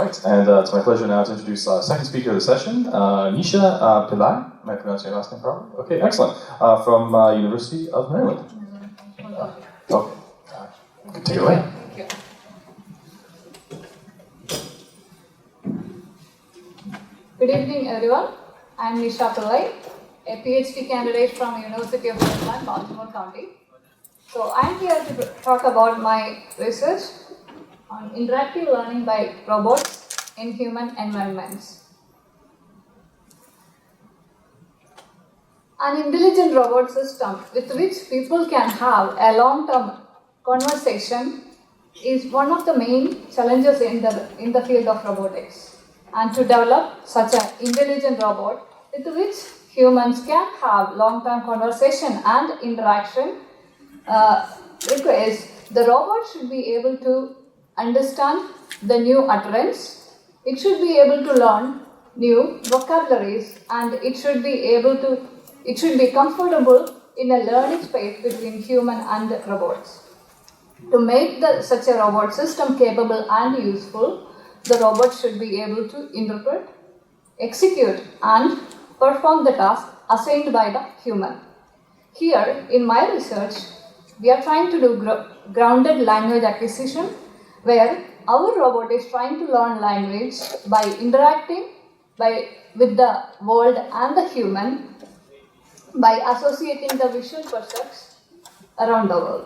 Right, and it's my pleasure now to introduce our second speaker of the session, Nisha Pillai. Am I pronouncing your last name properly? Okay, excellent. From University of Maryland. Okay, take it away. Thank you. Good evening, everyone. I'm Nisha Pillai, a PhD candidate from University of Maryland, Baltimore County. So I'm here to talk about my research on interactive learning by robots in human environments. An intelligent robot system with which people can have a long-term conversation is one of the main challenges in the field of robotics. And to develop such an intelligent robot with which humans can have long-term conversation and interaction requires the robot should be able to understand the new utterance, it should be able to learn new vocabularies, and it should be comfortable in a learning space between human and robots. To make such a robot system capable and useful, the robot should be able to interpret, execute, and perform the task assigned by the human. Here, in my research, we are trying to do grounded language acquisition, where our robot is trying to learn language by interacting with the world and the human by associating the visual percepts around the world.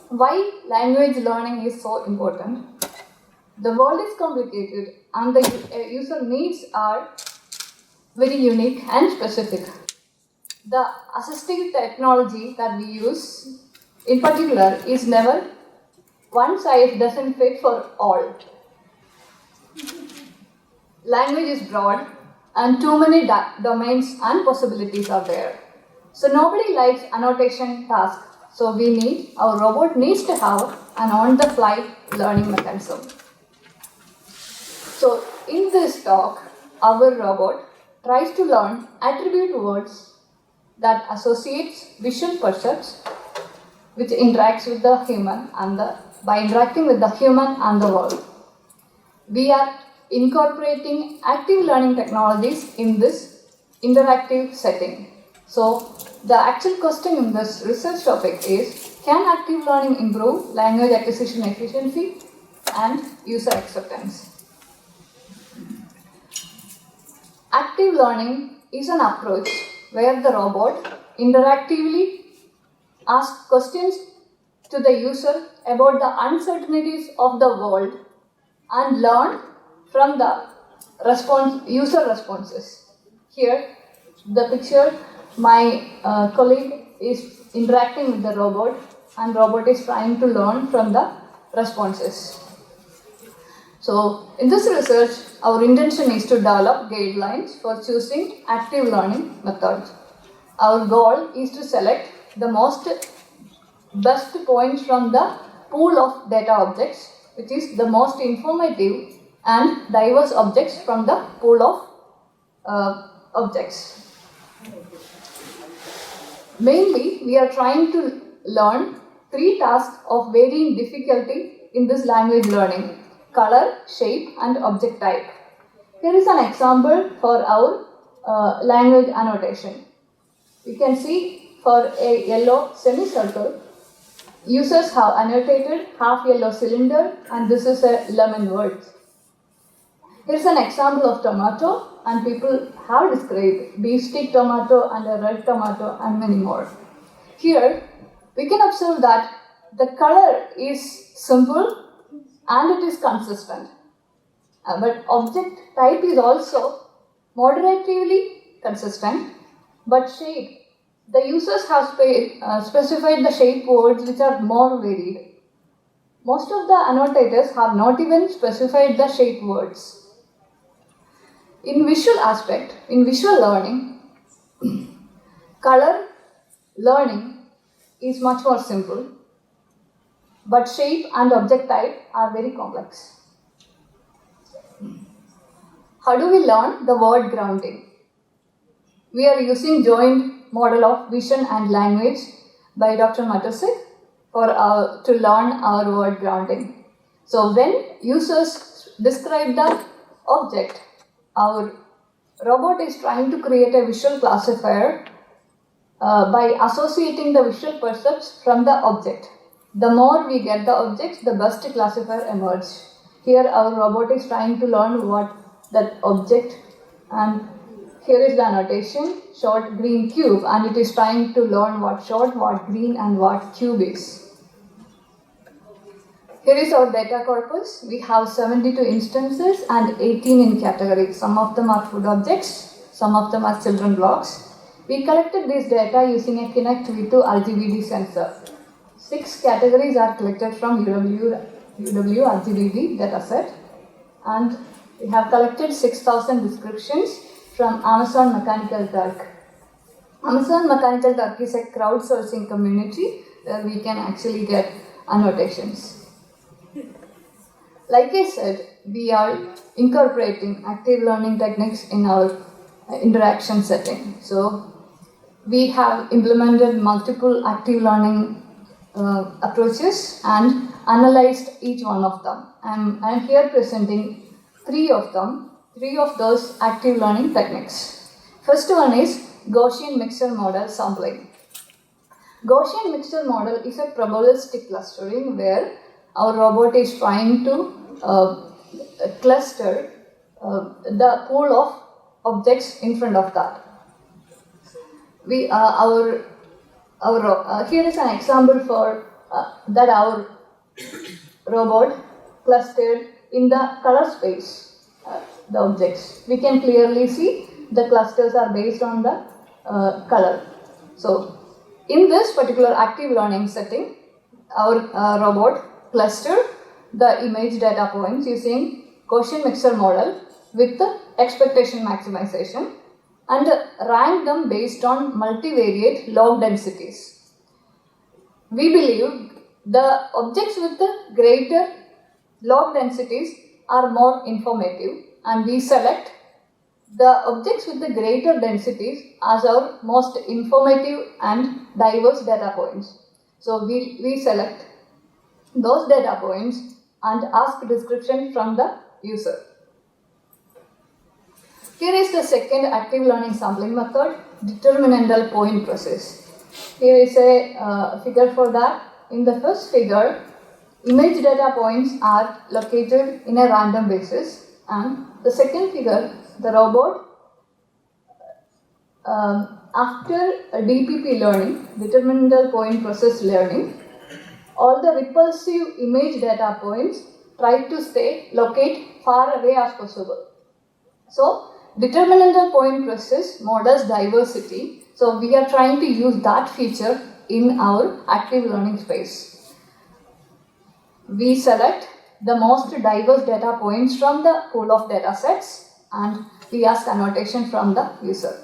Why language learning is so important? The world is complicated and the user needs are very unique and specific. The assistive technology that we use in particular is never one size doesn't fit for all. Language is broad and too many domains and possibilities are there. So nobody likes annotation tasks. So our robot needs to have an on-the-fly learning mechanism. So in this talk, our robot tries to learn attribute words that associates visual percepts which interacts with the human and by interacting with the human and the world. We are incorporating active learning technologies in this interactive setting. So the actual question in this research topic is, can active learning improve language acquisition efficiency and user acceptance? Active learning is an approach where the robot interactively asks questions to the user about the uncertainties of the world and learn from the user responses. Here, the picture, my colleague is interacting with the robot and robot is trying to learn from the responses. So, in this research, our intention is to develop guidelines for choosing active learning methods. Our goal is to select the best points from the pool of data objects, which is the most informative and diverse objects from the pool of objects. Mainly, we are trying to learn 3 tasks of varying difficulty in this language learning: color, shape, and object type. Here is an example for our language annotation. You can see for a yellow semicircle, users have annotated half yellow cylinder and this is a lemon word. Here is an example of tomato and people have described beef stick tomato and a red tomato and many more. Here we can observe that the color is simple and it is consistent. But object type is also moderately consistent, but shape, the users have specified the shape words which are more varied. Most of the annotators have not even specified the shape words. In visual aspect, in visual learning, color learning is much more simple, but shape and object type are very complex. How do we learn the word grounding? We are using joint model of vision and language by Dr. Matusik to learn our word grounding. So when users describe the object, our robot is trying to create a visual classifier by associating the visual percepts from the object. The more we get the objects, the best classifier emerges. Here our robot is trying to learn what that object, and here is the annotation, short green cube, and it is trying to learn what short, what green, and what cube is. Here is our data corpus. We have 72 instances and 18 in categories. Some of them are food objects, some of them are children blocks. We collected this data using a Kinect V2 RGBD sensor. 6 categories are collected from UW RGBD dataset, and we have collected 6,000 descriptions from Amazon Mechanical Turk. Amazon Mechanical Turk is a crowdsourcing community where we can actually get annotations. Like I said, we are incorporating active learning techniques in our interaction setting. So we have implemented multiple active learning approaches and analyzed each one of them. I'm here presenting 3 of them, 3 of those active learning techniques. First one is Gaussian mixture model sampling. Gaussian mixture model is a probabilistic clustering where our robot is trying to cluster the pool of objects in front of that. Here is an example for that our robot clustered in the color space the objects. We can clearly see the clusters are based on the color. So in this particular active learning setting, our robot clustered the image data points using Gaussian mixture model with the expectation maximization and ranked them based on multivariate log densities. We believe the objects with the greater log densities are more informative, and we select the objects with the greater densities as our most informative and diverse data points. So we select those data points and ask description from the user. Here is the second active learning sampling method, determinantal point process. Here is a figure for that. In the first figure, image data points are located in a random basis, and the second figure, the robot, after DPP learning, determinantal point process learning, all the repulsive image data points try to locate far away as possible. So, determinantal point process models diversity. So, we are trying to use that feature in our active learning space. We select the most diverse data points from the pool of data sets and we ask annotation from the user.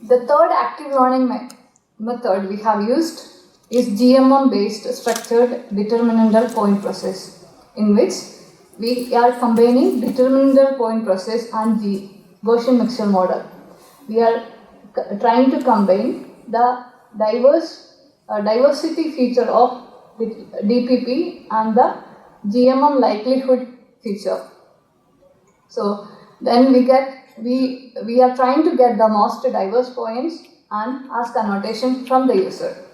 The third active learning method we have used is GMM based structured determinantal point process, in which we are combining determinantal point process and Gaussian mixture model. We are trying to combine the diversity feature of DPP and the GMM likelihood feature. So then we are trying to get the most diverse points and ask annotation from the user.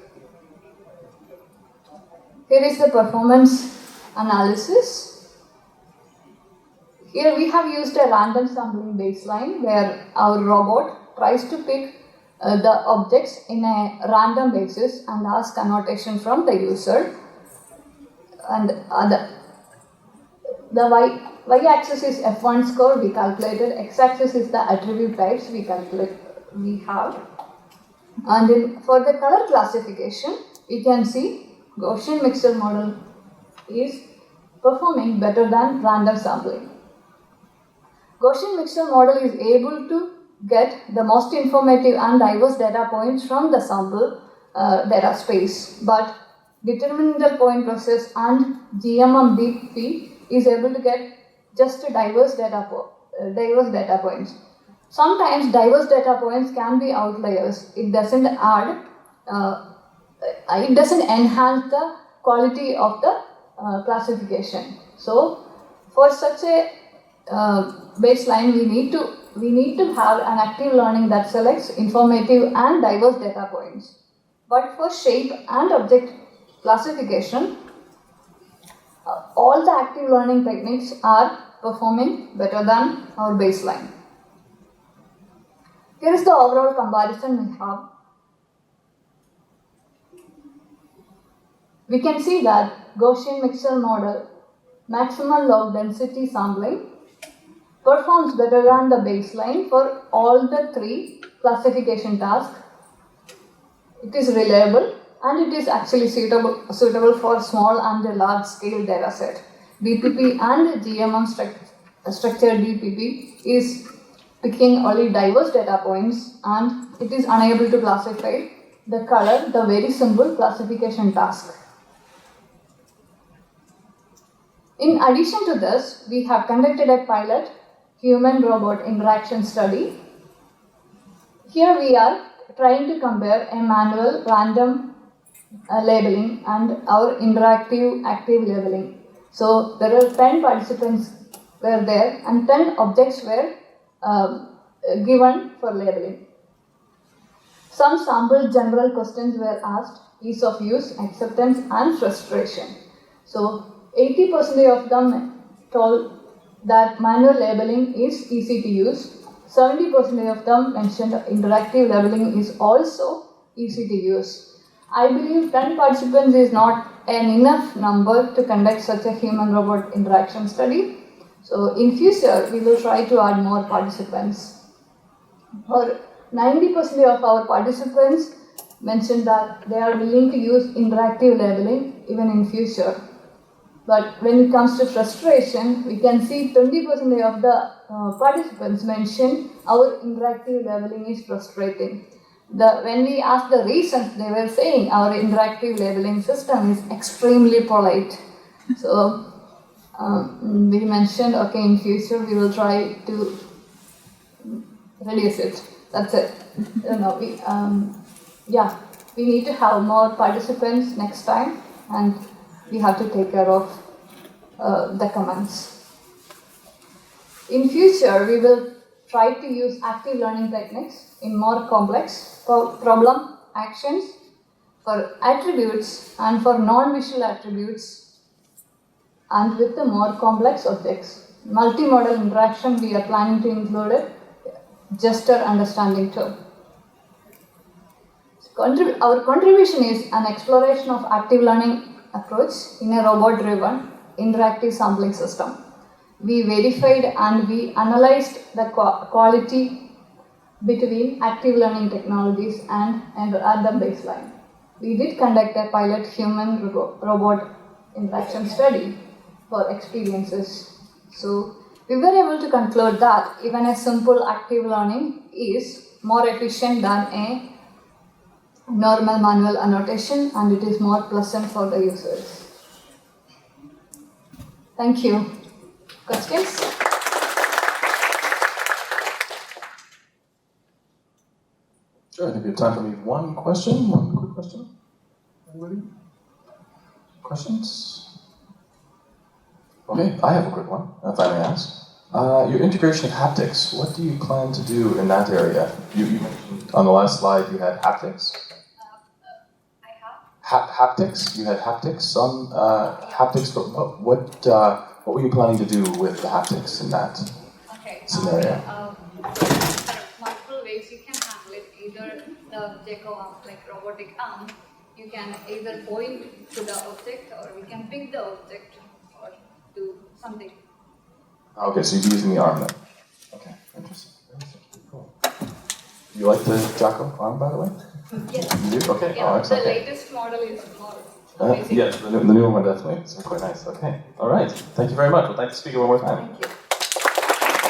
Here is the performance analysis. Here we have used a random sampling baseline where our robot tries to pick the objects in a random basis and ask annotation from the user. And the y-axis is F1 score we calculated, x-axis is the attribute types we have. And for the color classification, we can see Gaussian mixture model is performing better than random sampling. Gaussian mixture model is able to get the most informative and diverse data points from the sample data space, but determinantal point process and GMM DPP is able to get just diverse data points. Sometimes diverse data points can be outliers. It doesn't enhance the quality of the classification. So For such a baseline, we need to have an active learning that selects informative and diverse data points. But for shape and object classification, all the active learning techniques are performing better than our baseline. Here is the overall comparison we have. We can see that Gaussian mixture model maximum log density sampling performs better than the baseline for all the three classification tasks. It is reliable and it is actually suitable for small and large scale data set. DPP and GMM structured DPP is picking only diverse data points and it is unable to classify the color, the very simple classification task. In addition to this, we have conducted a pilot human-robot interaction study. Here we are trying to compare a manual random labeling and our interactive active labeling. So there are 10 participants were there and 10 objects were given for labeling. Some sample general questions were asked: ease of use, acceptance and frustration. So 80% of them told that manual labeling is easy to use. 70% of them mentioned interactive labeling is also easy to use. I believe 10 participants is not an enough number to conduct such a human-robot interaction study. So in future, we will try to add more participants. For 90% of our participants mentioned that they are willing to use interactive labeling even in future. But when it comes to frustration, we can see 20% of the participants mentioned our interactive labeling is frustrating. When we asked the reasons, they were saying our interactive labeling system is extremely polite. So we mentioned, okay, in future we will try to reduce it. That's it. We need to have more participants next time, and we have to take care of the comments. In future, we will try to use active learning techniques in more complex problem actions for attributes and for non-visual attributes and with the more complex objects. Multimodal interaction, we are planning to include it, gesture understanding too. Our contribution is an exploration of active learning approach in a robot-driven interactive sampling system. We verified and we analyzed the quality between active learning technologies and at the baseline. We did conduct a pilot human-robot interaction study for experiences. So we were able to conclude that even a simple active learning is more efficient than a normal manual annotation, and it is more pleasant for the users. Thank you. Questions? Sure, I think we have time for maybe one question, one quick question. Anybody? Questions? Okay, I have a quick one, if I may ask. Your integration of haptics, what do you plan to do in that area? You mentioned on the last slide you had haptics. Haptics? You had haptics? Some haptics, what were you planning to do with the haptics in that scenario? There are multiple ways you can handle it. Either the object or like robotic arm, you can either point to the object or we can pick the object or do something. Okay, so you'd be using the arm then? Okay, interesting. Cool. You like the Jaco arm, by the way? Yes. You do? Okay. Yeah, excellent. the latest model is more amazing. Yes, the newer one definitely. It's quite nice. Okay. All right. Thank you very much. We'd like to speak one more time. Thank you.